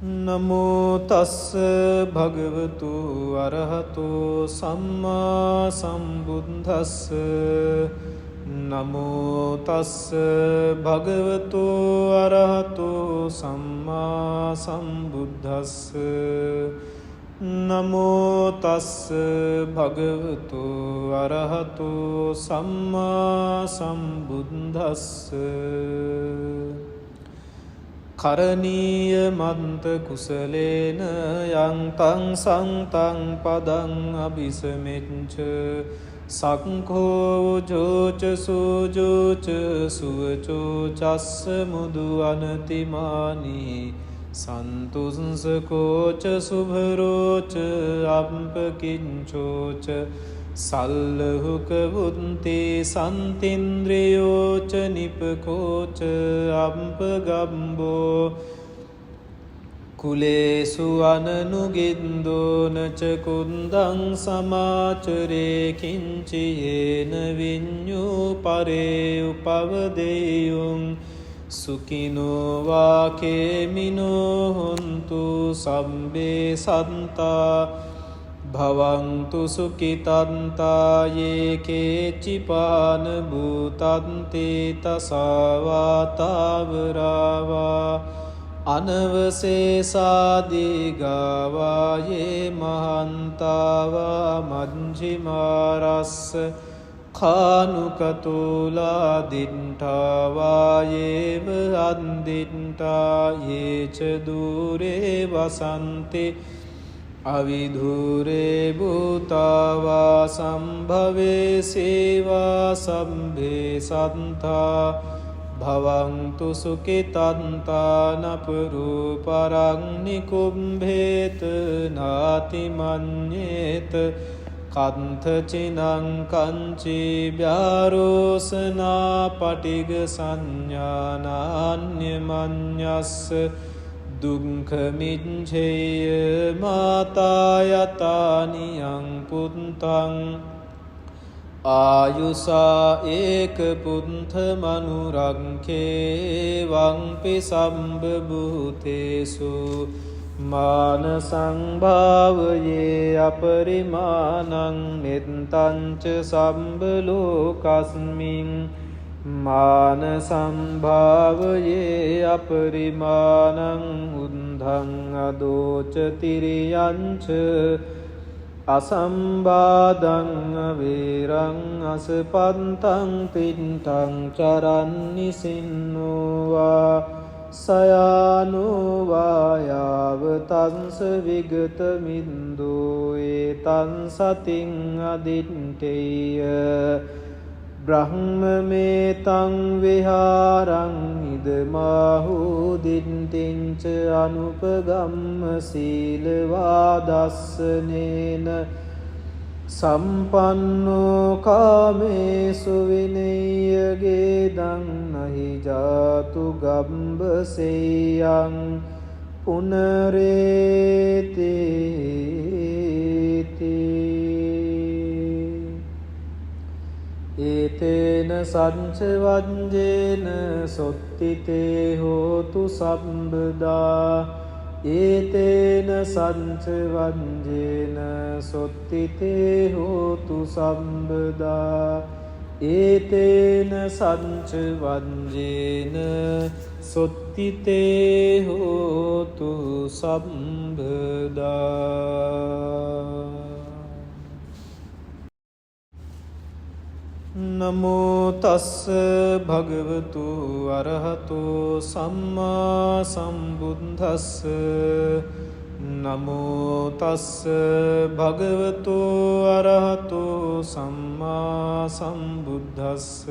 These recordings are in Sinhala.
නමෝ තස්ස භගවතු අරහතු සම්මා සම්බුද්දස්ස නමෝ තස්ස භගවතු අරහතු සම්මා සම්බුද්දස්ස නමෝ තස්ස භගවතු අරහතු සම්මා සම්බුද්දස්ස කරණීය මන්ත කුසලේන යන්තං සන්තං පදං අபிසමෙච්ච සක්ඛෝ ජෝච සූජෝච සුවචෝ චස්ස මුදු අනතිමානි සන්තුංසකෝච සුභරෝච අම්පකිංචෝච සල්ලහුක වුන්ති සන්තින්ද්‍රියෝච නිපකෝච අම්පගම්බෝ කුලේසු අනනුගින්දෝනච කුන්දං සමාචරේ කිංචියේන විඤ්ඤූ පරේ උපවදේයුං සුඛිනෝ වාකේමිනෝ හොන්තු සම්බේ සන්තා භවන්තු සුඛිතන්තා යේ කේචිපාන භූතන්ති තසවාතාවරාවා අනවසේසාදිගාවා යේ මහන්තාවා මජ්ජිමාරස්ස කානුකතුලා දින්ඨාවා යේව අන්දින්ඨා යේච දූරේ වසන්ති අවිධූරේ භූතාවා සම්භවේ සේවා සම්භේ සන්තා භවන්තු සුඛිතන්තා නපරූපරං නිකුම්භේත නාතිමඤ්ඤේත කන්තචිනං කංචි ව්‍යාරෝසනා පටිග සංඥානාන්‍යමඤ්ඤස්ස දුක්ඛමිච්ඡේය මාතායතානියං පුත්තං ආයුසා ඒක පුත්ත මනුරංකේ වංපි සම්බභූතේසු මාන සංභාවයේ අපරිමාණං මෙත්තංච සම්බලෝකස්මින් මාන සම්භාවයේ අපරිමාණං උද්ධං අදෝච තිරියංච අසම්බාධං වේරං අසපන්තං තින්තං චරන්නි සින්නෝවා සයානෝවා යාව තංස විගත මින්දෝ ඒතං සතින් අදින්ටේය බ්‍රහ්මමේතං විහාරං ඉදමාහූදින්තිංච අනුපගම්ම සීලවාදස්සනේන සම්පන්නෝ කාමේසු විනය්‍යගේ දං නහි ජාතු ගම්බසෙයං පුනරේති ඒතේන සංච වජ්ජේන සොත්තිතේ හෝතු සම්බදා ඒතේන සංච වජ්ජේන සොත්තිතේ හෝතු සම්බදා ඒතේන සංච වජ්ජේන සොත්තිතේ හෝතු සම්බදා නමෝ තස්ස භගවතු අරහතු සම්මා සම්බුද්දස්ස නමෝ තස්ස භගවතු අරහතු සම්මා සම්බුද්දස්ස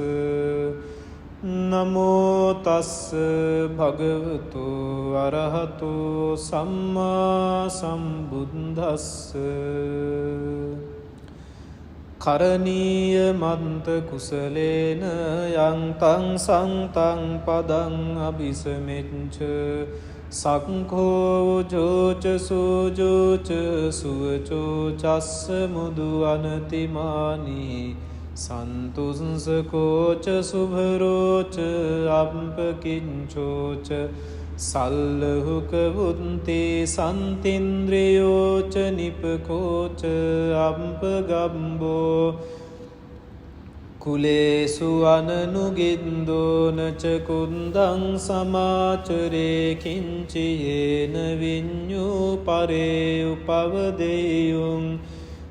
නමෝ තස්ස භගවතු අරහතු සම්මා සම්බුද්දස්ස කරණීය මන්ත කුසලේන යන්තං සන්තං පදං අபிසමෙච්ච සක්ඛෝ ජෝච සූජෝච සුවචෝ චස්ස මුදු අනතිමානි සන්තුංසකෝච සුභරෝච අම්පකිංචෝච සල්ලහුක වුන්ති සන්තින්ද්‍රියෝච නිපකෝච අම්පගම්බෝ කුලේසු අනනුගින්දෝනච කුන්දං සමාචරේ කිංචියේන විඤ්ඤූ පරේ උපවදෙයුං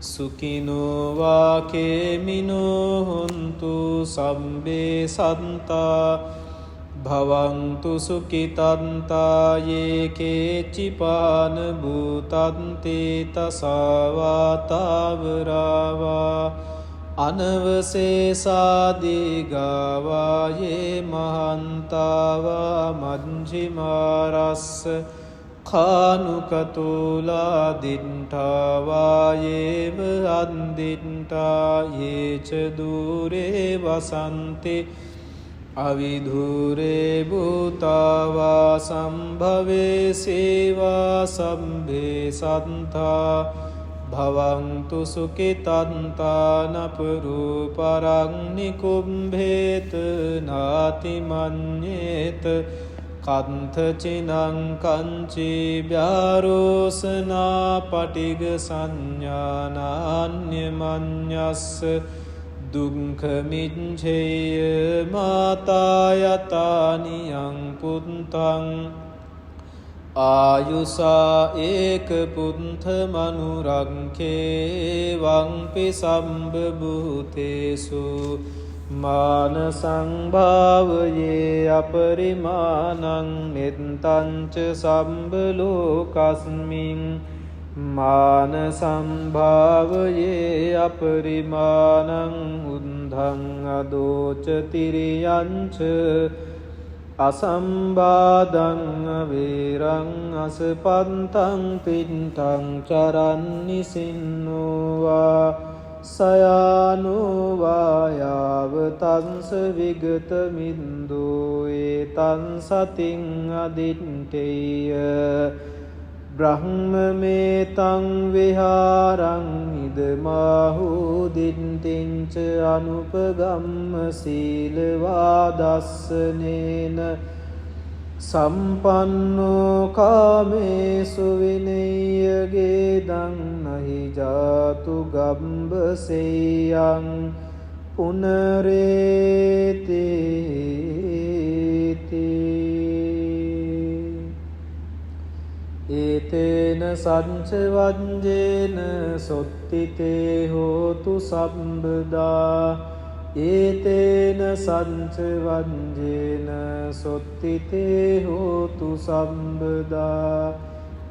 සුඛිනෝ වාකේමිනෝ හොන්තු සම්බේ සන්තා භවන්තු සුඛිතන්තා යේ කේචිපාන භූතන්තේ තසවාතාවරාවා අනවසේසාදිගාවා යේ මහන්තාවා මජ්ජිමාරස්ස කානුකතුලා දින්ඨාවා යේව අන්දින්ඨා යේච දූරේ වසන්ති අවිධූරේ භූතාවා සම්භවේ සේවා සම්භේ සන්තා භවන්තු සුඛිතන්තානපරූපරං නිකුම්භේත නාතිමඤ්ඤේත කන්තචිනං කංචී ව්‍යාරෝසනා පටිග සංඥානාන්‍යමඤ්ඤස්ස දුක්ඛමිච්ඡේය මාතායතානියං පුත්තං ආයුසා ඒක පුත්ත මනුරංකේ වංපි සම්බභූතේසු මාන සංභාවයේ අපරිමාණං නෙත්තංච සම්බලෝකස්මින් මාන සංභාවයේ අපරිමාණං උද්ධං අදෝච තිරියංච අසම්බාධං වේරං අසපන්තං පින්තං චරන්නිසින්නෝවා සයානුවායාව තන්ස විගත මින්දෝ ඒතන් සතින් අදින්ටෙය බ්‍රහ්මමේතං විහාරං ඉදමාහූ දින්තිංච අනුපගම්ම සීලවාදස්සනේන සම්පන්නෝ කාමේසු විනය්‍යගේ දං නහි ජාතු ගම්බසෙයං පුනරේති ඒතේන සංච වංජේන සොත්තිතේ හෝතු සම්බදා ඒතේන සංච වංජේන සොත්තිතේ හෝතු සම්බදා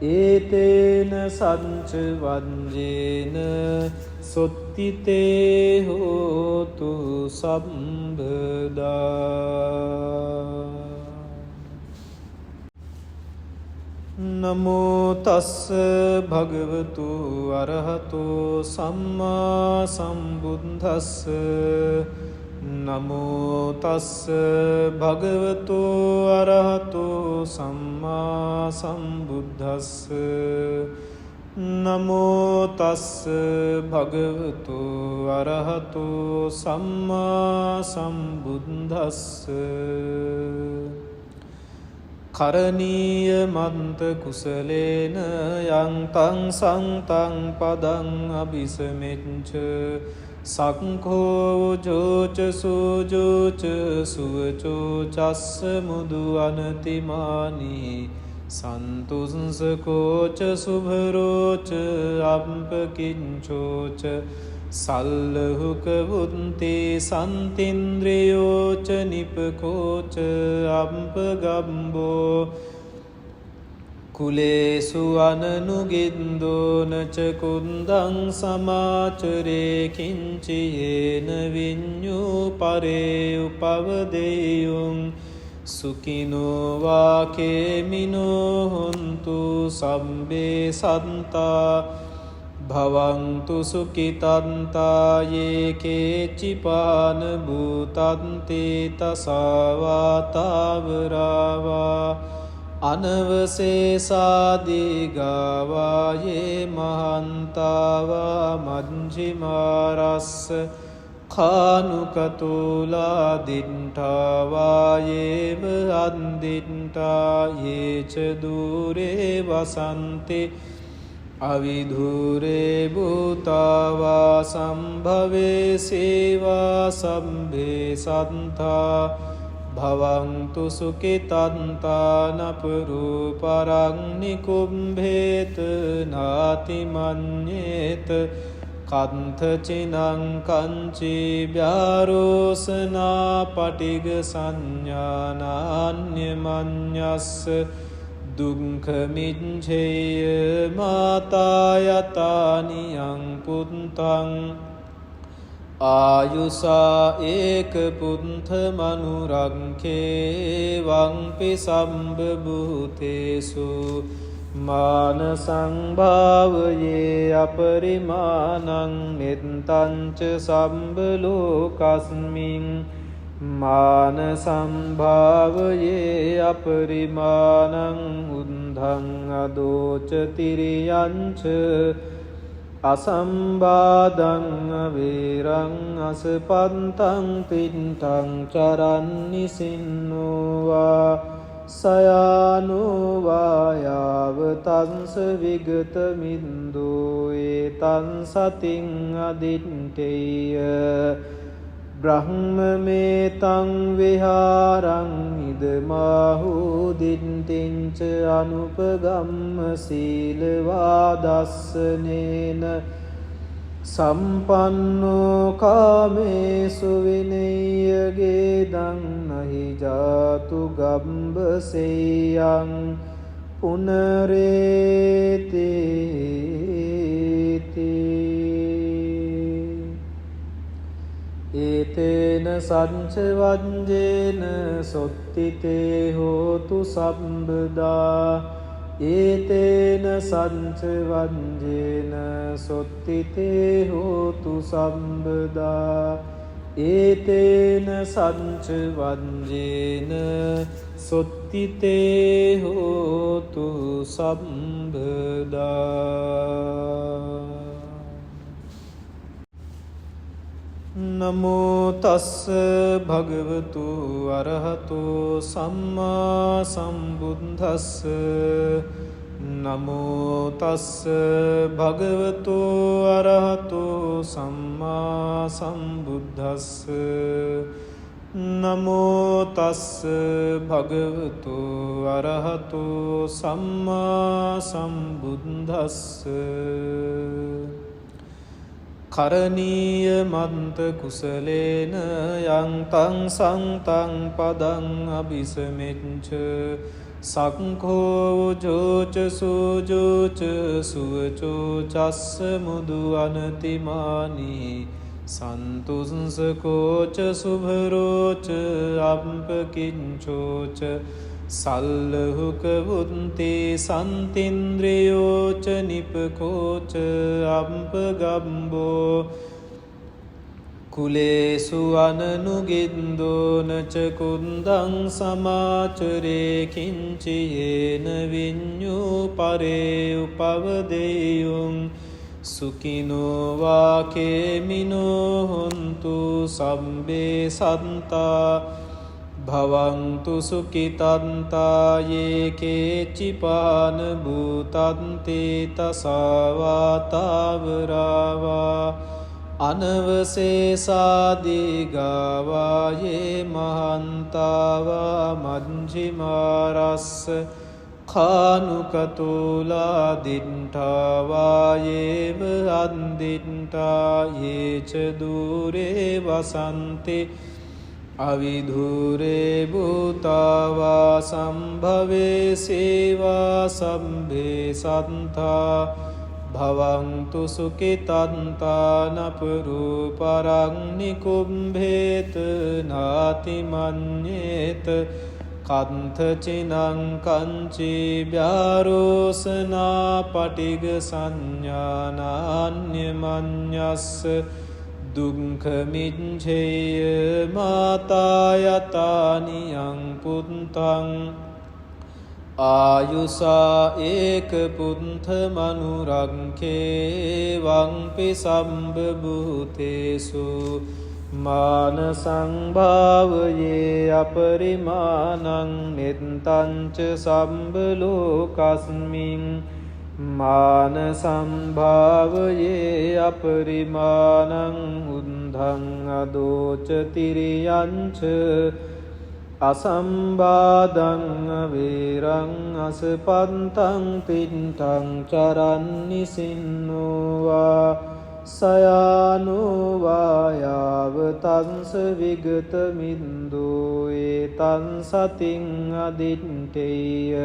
ඒතේන සංච වංජේන සොත්තිතේ හෝතු සම්බදා. නමෝ තස්ස භගවතු අරහතෝ සම්මා සම්බුද්දස්ස නමෝ තස්ස භගවතු අරහතෝ සම්මා සම්බුද්දස්ස නමෝ තස්ස භගවතු අරහතෝ සම්මා සම්බුද්දස්ස කරණීය මන්ත කුසලේන යන්තං සංතං පදං අபிසමෙච්ච සක්ඛෝ ජෝච සූජෝච සුවචෝ චස්ස මුදු අනතිමානි සන්තුංසකෝච සුභරෝච අම්පකිංචෝච සල්ලහුක වුන්ති සන්තින්ද්‍රියෝච නිපකෝච අම්පගම්බෝ කුලේසු අනනුගින්දෝනච කුන්දං සමාචරේ කිංචියේන විඤ්ඤූ පරේ උපවදෙයුං සුඛිනෝ වාකේමිනෝ හොන්තු සම්බේ සන්තා භවන්තු සුඛිතන්තා යේ කේචිපාන භූතන්තේ තසවාතාවරාවා අනවසේසාදිගාවා යේ මහන්තාවා මජ්ජිමාරස්ස කානුකතුලා දින් දිට්ඨාවායේව අන්දිට්ඨායේච දුරේ වසන්ති අවිධූරේ භූතාවා සම්භවේ සේවා සම්භේ සන්තා භවන්තු සුඛිතන්තානපරු පරංනිකුම්භේත නාතිමඤ්ඤේත කන්තචිනං කංචි ව්‍යාරෝසනා පටිග සංඥානාන්‍යමඤ්ඤස්ස දුක්ඛමිච්ඡේය මාතායතානියං පුත්තං ආයුසා ඒක පුත්ත මනුරංකේ වංපි සම්බභූතේසු මාන සංභාවයේ අපරිමාණං මෙත්තංච සම්බලෝකස්මින් මාන සංභාවයේ අපරිමාණං උද්ධං අදෝච තිරියංච අසම්බාධං වේරං අසපන්තං පින්තං චරන්නි සින්නෝවා සයානුවායාව තංස විගත මින්දෝ ඒතං සතින් අදිට්ඨේය බ්‍රහ්මමේතං විහාරං ඉදමාහු දිට්ඨින්ච අනුපගම්ම සීලවාදස්සනේන සම්පන්නෝ කාමේසු විනය්‍යගේ දං නහි ජාතු ගම්බසෙයං පුනරේති ඒතේන සංච වංජේන සොත්තිතේ හෝතු සම්බදා ඒතේන සංච වංජේන සොත්තිතේ හෝතු සම්බදා ඒතේන සංච වංජේන සොත්තිතේ හෝතු සම්බදා නමෝ තස්ස භගවතු අරහතු සම්මා සම්බුද්දස්ස නමෝ තස්ස භගවතු අරහතු සම්මා සම්බුද්දස්ස නමෝ තස්ස භගවතු අරහතු සම්මා සම්බුද්දස්ස කරණීය මන්ත කුසලේන යන්තං සංතං පදං අபிසමෙච්ච සක්ඛෝ ජෝච සූජෝච සුවචෝ චස්ස මුදු අනතිමානි සන්තුංසකෝච සුභරෝච අම්පකිංචෝච සල්ලහුක වුන්ති සන්තින්ද්‍රියෝච නිපකෝච අම්පගම්බෝ කුලේසු අනනුගින්දෝනච කුන්දං සමාචරේ කිංචියේන විඤ්ඤූ පරේ උපවදේයුං සුඛිනෝ වාකේමිනෝ හොන්තු සම්බේ සන්තා භවන්තු සුඛිතන්තායේ කේචිපාන භූතන්තේ තසවාතාවරාවා අනවසේසාදිගාවායේ මහන්තාවා මජ්ජිමාරස්ස කානුකතුලා දිට්ඨාවායේව අන්දිට්ඨායේච දුරේ වසන්ති අවිධූරේ භූතාවා සම්භවේ සේවා සම්භේ සන්තා භවන්තු සුඛිතන්තානපරු පරංනිකුම්භේත නාතිමඤ්ඤේත කන්තචිනං කංචි ව්‍යාරෝසනා පටිග සංඥානාන්‍යමඤ්ඤස්ස දුක්ඛමිච්ඡේය මාතායතානියං පුත්තං ආයුසා ඒක පුත්ත මනුරංකේ වංපි සම්බභූතේසු මාන සංභාවයේ අපරිමාණං මෙත්තංච සම්බ ලෝකස්මින් මාන සම්භාවයේ අපරිමාණං උද්ධං අදෝච තිරියංච අසම්බාධං වේරං අසපන්තං පින්තං චරන්නි සින්නෝවා සයානුවායාව තන්ස විගත මින්දෝ ඒතන් සතින් අදිට්ඨේය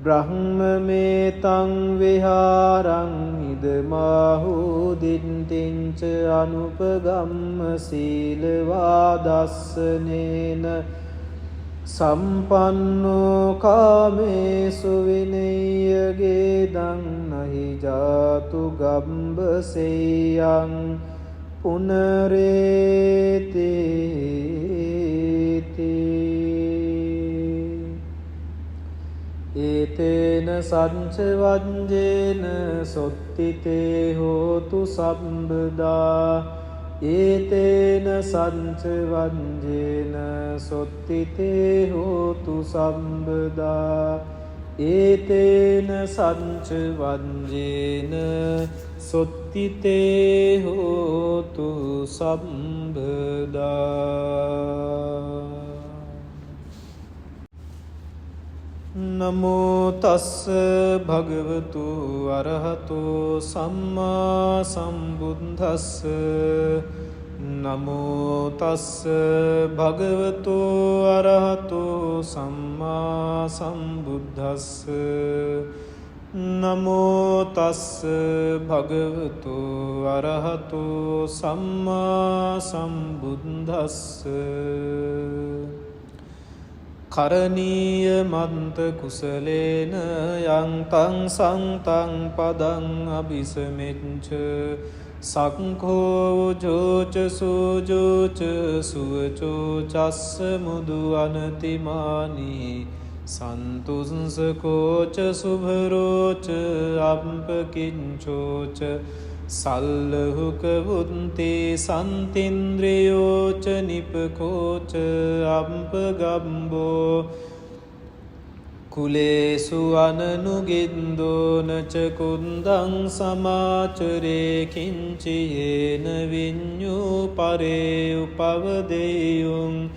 බ්‍රහ්මමේතං විහාරං ඉදමාහුදින්තිංච අනුපගම්ම සීලවාදස්සනේන සම්පන්නෝ කාමේසු විනය්‍යගේ දං නහි ජාතු ගම්බසෙයං පුනරේති ඒතේන සංච වංජේන සොත්තිතේ හෝතු සම්බදා ඒතේන සංච වංජේන සොත්තිතේ හෝතු සම්බදා ඒතේන සංච වංජේන සොත්තිතේ හෝතු සම්බදා. නමෝ තස්ස භගවතු අරහතෝ සම්මා සම්බුද්දස්ස නමෝ තස්ස භගවතු අරහතෝ සම්මා සම්බුද්දස්ස නමෝ තස්ස භගවතු අරහතෝ සම්මා සම්බුද්දස්ස කරණීය මන්ත කුසලේන යන්තං සංතං පදං අபிසමෙච්ච සක්ඛෝ ජෝච සූජෝච සුවචෝ චස්ස මුදු අනතිමානී සන්තුංසකෝච සුභරෝච අම්පකිංචෝච සල්ලහුක වුන්තේ සන්තින්ද්‍රියෝච නිපකෝච අම්පගම්බෝ කුලේසු අනනුගින්දෝනච කුන්දං සමාචරේ කිංචියේන විඤ්ඤූ පරේ උපවදේයුං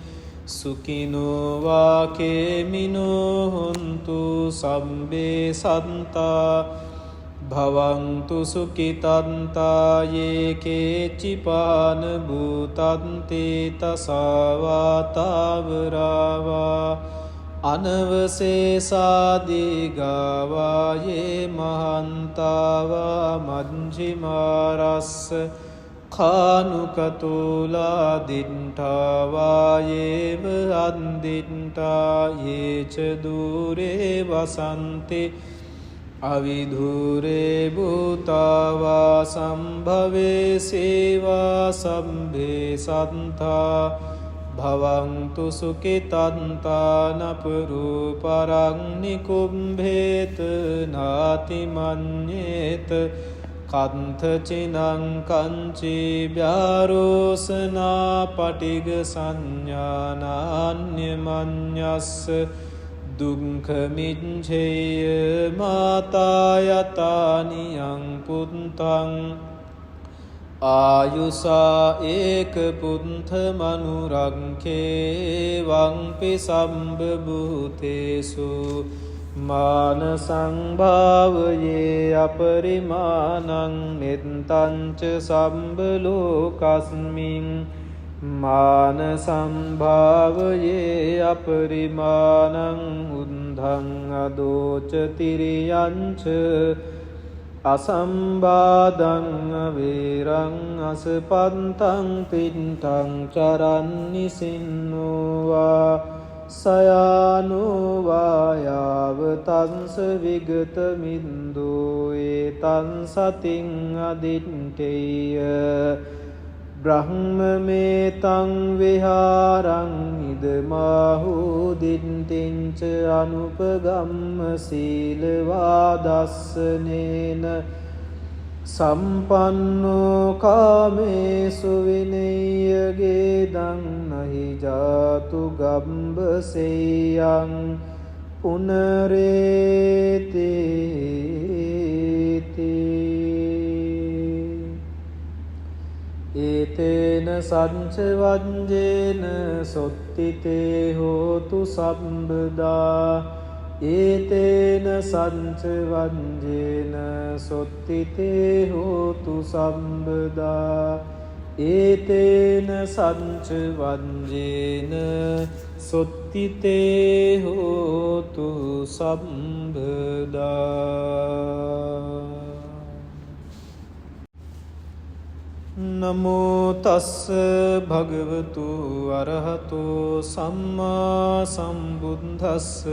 සුඛිනෝ වාකේමිනෝ හොන්තු සම්බේ සන්තා භවන්තු සුඛිතන්තා යේ කේචිපාන භූතන්තේ තසවාතාවරාවා අනවසේසාදිගාවා යේ මහන්තාවා මංජිමාරස්ස කානුකතුලා දින්ඨාවා යේව අන්දින්ඨා යේච දූරේ වසන්ති අවිධූරේ භූතාවා සම්භවේ සේවා සම්භේ සන්තා භවන්තු සුඛිතන්තා නපරූපරං නිකුම්භේත නාති මඤ්ඤේත කන්තචිනං කංචී ව්‍යාරෝසනා පටිග සංඥානාන්‍යමඤ්ඤස්ස දුක්ඛමිච්ඡේය මාතායතානියං පුත්තං ආයුසා ඒක පුත්ත මනුරංකේ වංපි සම්බභූතේසු මාන සංභාවයේ අපරිමාණං මෙත්තංච සම්බ ලෝකස්මින් මාන සම්භාවයේ අපරිමාණං උද්ධං අදෝච තිරියංච අසම්බාධං වේරං අසපන්තං පින්තං චරන්නි සින්නෝවා සයානුවායාව තන්ස විගත මින්දෝ ඒතන් සතින් අදිට්ඨේය බ්‍රහ්මමේතං විහාරං ඉදමාහුදින්තිංච අනුපගම්ම සීලවාදස්සනේන සම්පන්නෝ කාමේසු විනය්‍යගේ දං නහි ජාතු ගම්බසෙයං පුනරේති ඒතේන සංච වජ්ජේන සොත්තිතේ හෝතු සම්බදා ඒතේන සංච වජ්ජේන සොත්තිතේ හෝතු සම්බදා ඒතේන සංච වජ්ජේන සොත්තිතේ හෝතු සම්බදා. නමෝ තස්ස භගවතු අරහතෝ සම්මා සම්බුද්දස්ස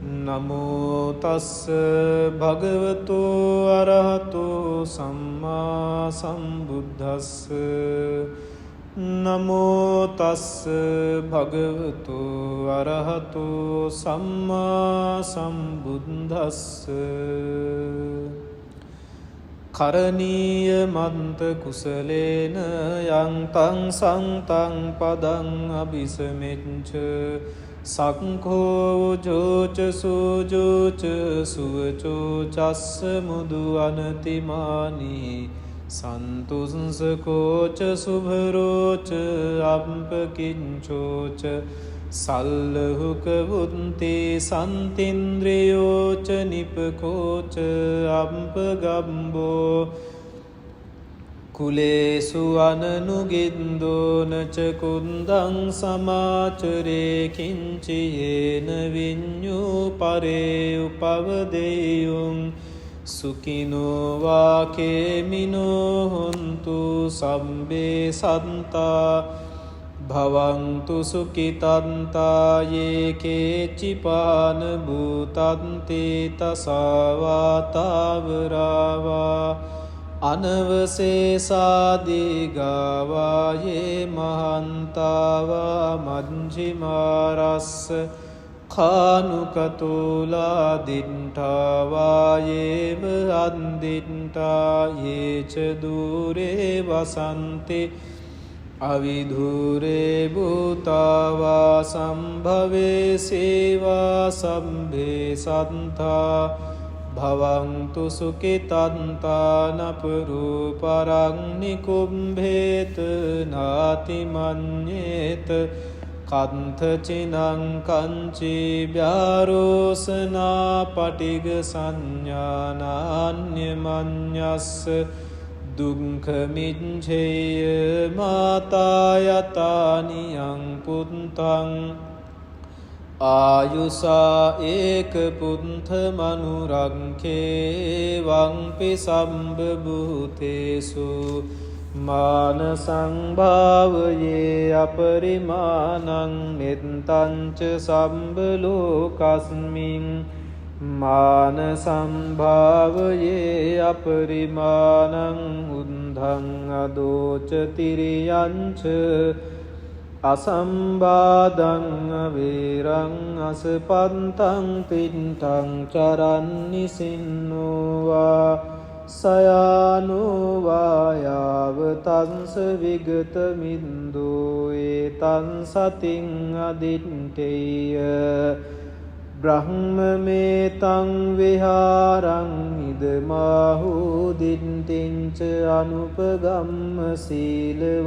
නමෝ තස්ස භගවතු අරහතෝ සම්මා සම්බුද්දස්ස නමෝ තස්ස භගවතු අරහතෝ සම්මා සම්බුද්දස්ස කරණීය මන්ත කුසලේන යන්තං සංතං පදං අபிසමෙච්ච සක්ඛෝ ජෝච සූජෝච සුවචෝ චස්ස මුදු අනතිමානී සන්තුංසකෝච සුභරෝච අම්පකිංචෝච සල්ලහුක වුන්තේ සන්තින්ද්‍රියෝච නිපකෝච අම්පගම්බෝ කුලේසු අනනුගින්දෝනච කුන්දං සමාචරේ කිංචියේන විඤ්ඤූ පරේ උපවදෙයුං සුඛිනෝ වාකේමිනෝ හොන්තු සම්බේ සන්තා භවන්තු සුඛිතන්තා යේ කේචිපාන භූතන්තේ තසවාතාවරාවා අනවසේසාදිගාවා යේ මහන්තාවා මජ්ජිමාරස්ස කානුකතුලා දින්ඨාවා යේව අන්දින්ඨා යේච දූරේ වසන්ති අවිධූරේ භූතාවා සම්භවේ සේවා සම්භේ සන්තා භවන්තු සුඛිතන්තා නපරූපරං නිකුම්භේත නාතිමඤ්ඤේත කන්තචිනං කංචි ව්‍යාරෝසනා පටිග සංඥානාන්‍යමඤ්ඤස්ස දුක්ඛමිච්ඡේය මාතායතානියං පුත්තං ආයුසා ඒක පුත්ත මනුරංකේ වංපි සම්බභූතේසු මාන සංභාවයේ අපරිමානං මෙත්තංච සම්බලෝකස්මින් මාන සම්භාවයේ අපරිමානං උද්ධං අදෝච තිරියංච අසම්බාධං අවේරං අසපන්තං පින්තං චරන්නි සින්නෝවා සයානුවායාව තංස විගත මින්දෝ ඒතං සතින් අදිට්ඨේය බ්‍රහ්මමේතං විහාරං ඉදමාහු දිට්ඨිංච අනුපගම්ම සීලවාදස්සනේන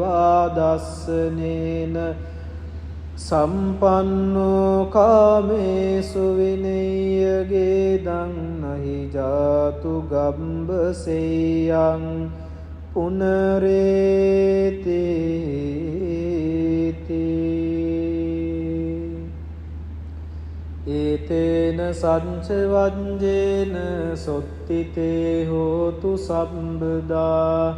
සම්පන්නෝ කාමේසු විනය්‍යගේ දං නහි ජාතු ගම්බසෙයං පුනරේති ඒතේන සංච වජ්ජේන සොත්තිතේ හෝතු සම්බදා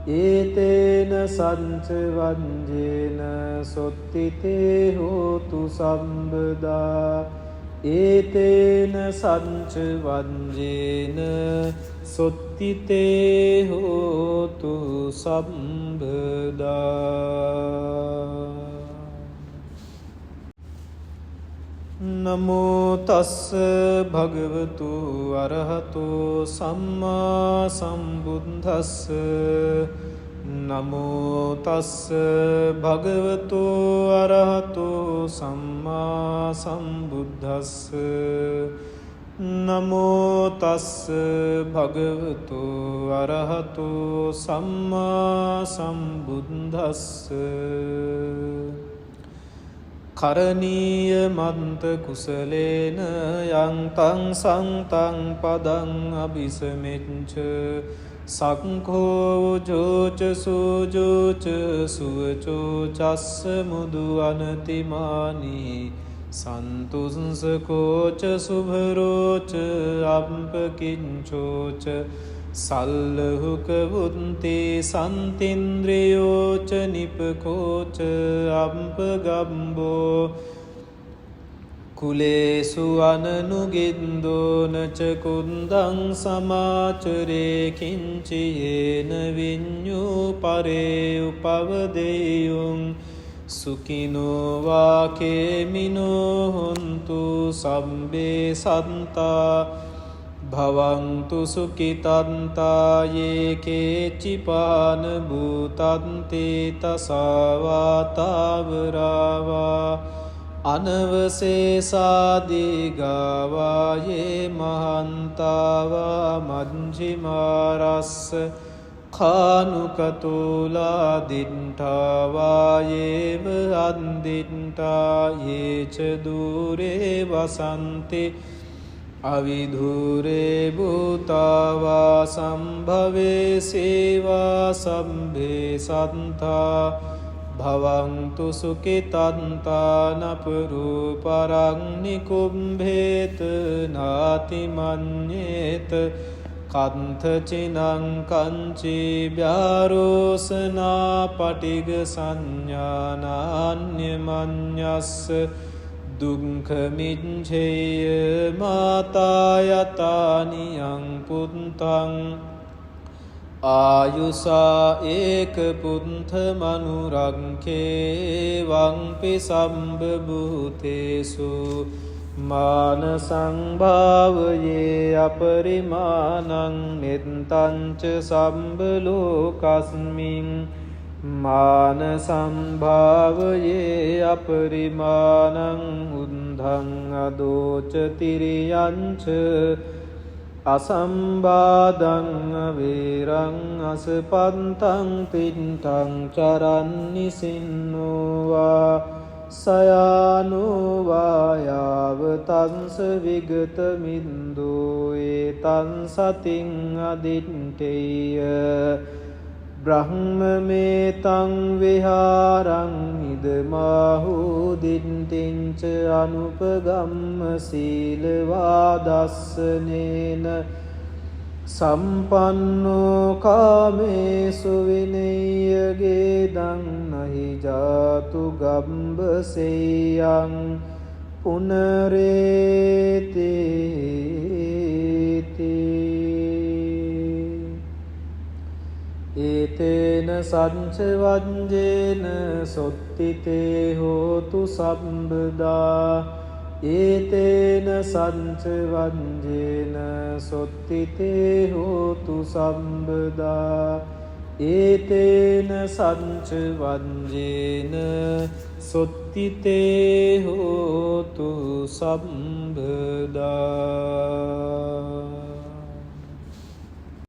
ඒතේන සංච වජ්ජේන සොත්තිතේ හෝතු සම්බදා ඒතේන සංච වජ්ජේන සොත්තිතේ හෝතු සම්බදා. නමෝ තස්ස භගවතු අරහතෝ සම්මා සම්බුද්දස්ස නමෝ තස්ස භගවතු අරහතෝ සම්මා සම්බුද්දස්ස නමෝ තස්ස භගවතු අරහතෝ සම්මා සම්බුද්දස්ස කරණීය මන්ත කුසලේන යන්තං සන්තං පදං අபிසමෙච්ච සක්ඛෝ ජෝච සූජෝච සුවචෝ චස්ස මුදු අනතිමානි සන්තුංස කෝච සුභරෝච අම්පකින්චෝච සල්ලහුක වුන්තේ සන්තින්ද්‍රයෝච නිපකෝච අම්පගම්බෝ කුලේසු අනනුගින්දෝනච කුන්දං සමාචරේ කිංචියේන විඤ්ඤූ පරේ උපවදෙයුං සුඛිනෝ වාකේමිනෝ හොන්තු සම්බේ සන්තා භවන්තු සුඛිතන්තා යේ කේචිපාන භූතන්තේ තසවාතාවරාවා අනවසේසාදිගාවා යේ මහන්තාවා මජ්ජිමාරස්ස කානුකතුලා දිට්ඨාවා යේව අන්දිට්ඨා යේච දුරේ වසන්ති අවිධූරේ භූතාවා සම්භවේ සේවා සම්භේ සන්තා භවන්තු සුඛිතන්තා නපරූපරං නිකුම්භේත නාතිමඤ්ඤේත කන්තචිනං කංචී ව්‍යාරෝසනා පටිග සංඥානාන්‍යමඤ්ඤස්ස දුක්ඛමිච්ඡේය මාතායතානියං පුත්තං ආයුසා ඒක පුත්ත මනුරංකේ වංපි සම්බභූතේසු මාන සංභාවයේ අපරිමාණං මෙත්තංච සම්බලෝකස්මින් මාන සම්භාවයේ අපරිමාණං උද්ධං අදෝච තිරියංච අසම්බාධං වේරං අසපන්තං තින්තං චරන්නි සින්නෝවා සයානුවායාව තංස විගත මින්දෝ ඒතං සතින් අදිට්ඨේය බ්‍රහ්මමේතං විහාරං ඉදමාහූ දිට්ඨිංච අනුපගම්ම සීලවාදස්සනේන සම්පන්නෝ කාමේසු විනය්‍යගේදං නහි ජාතු ගම්බසෙයං පුනරේති ඒතේන සංච වජ්ජේන සොත්තිතේ හෝතු සම්බදා ඒතේන සංච වජ්ජේන සොත්තිතේ හෝතු සම්බදා ඒතේන සංච වජ්ජේන සොත්තිතේ හෝතු සම්බදා